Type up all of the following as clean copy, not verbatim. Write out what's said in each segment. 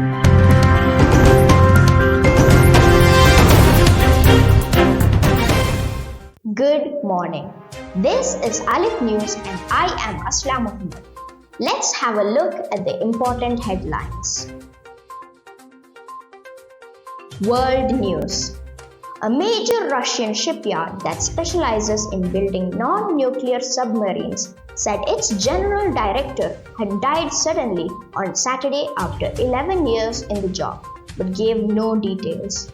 Good morning. This is Alif News and I am Aslam Muhammad. Let's have a look at the important headlines. World News. A major Russian shipyard that specializes in building non-nuclear submarines said its general director had died suddenly on Saturday after 11 years in the job, but gave no details.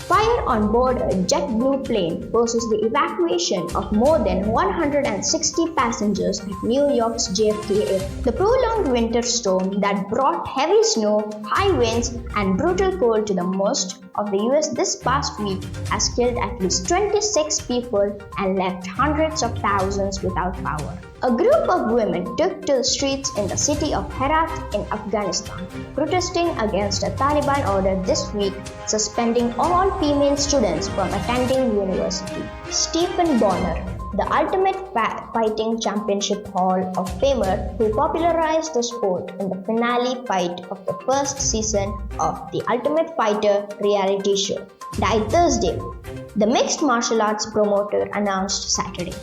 Fire on board a JetBlue plane poses the evacuation of more than 160 passengers at New York's JFK Airport. The prolonged winter storm that brought heavy snow, high winds, and brutal cold to the most of the US this past week has killed at least 26 people and left hundreds of thousands without power. A group of women took to the streets in the city of Herat in Afghanistan, protesting against a Taliban order this week suspending all female students from attending university. Stephen Bonner, the Ultimate Fighting Championship Hall of Famer who popularized the sport in the finale fight of the first season of The Ultimate Fighter reality show, died Thursday, the mixed martial arts promoter announced Saturday.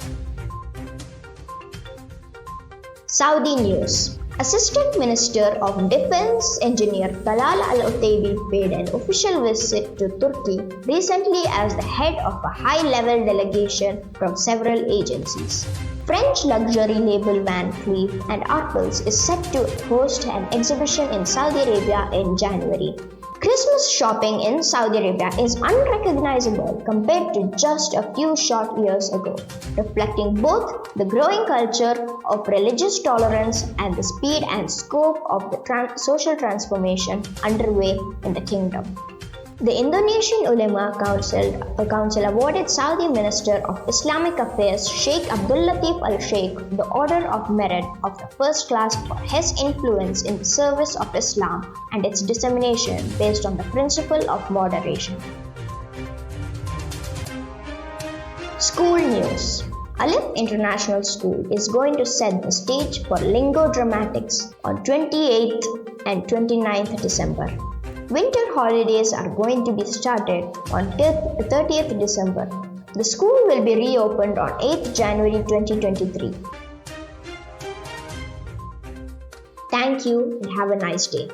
Saudi News. Assistant Minister of Defense Engineer Talal Al-Otaibi paid an official visit to Turkey recently as the head of a high-level delegation from several agencies. French luxury label Van Cleef & Arpels is set to host an exhibition in Saudi Arabia in January. Christmas shopping in Saudi Arabia is unrecognizable compared to just a few short years ago, reflecting both the growing culture of religious tolerance and the speed and scope of the social transformation underway in the kingdom. The Indonesian Ulema Council awarded Saudi Minister of Islamic Affairs Sheikh Abdul Latif Al-Sheikh the Order of Merit of the First Class for his influence in the service of Islam and its dissemination based on the principle of moderation. School News. Alif International School is going to set the stage for Lingo Dramatics on 28th and 29th December. Winter holidays are going to be started on 30th December. The school will be reopened on 8th January 2023. Thank you and have a nice day.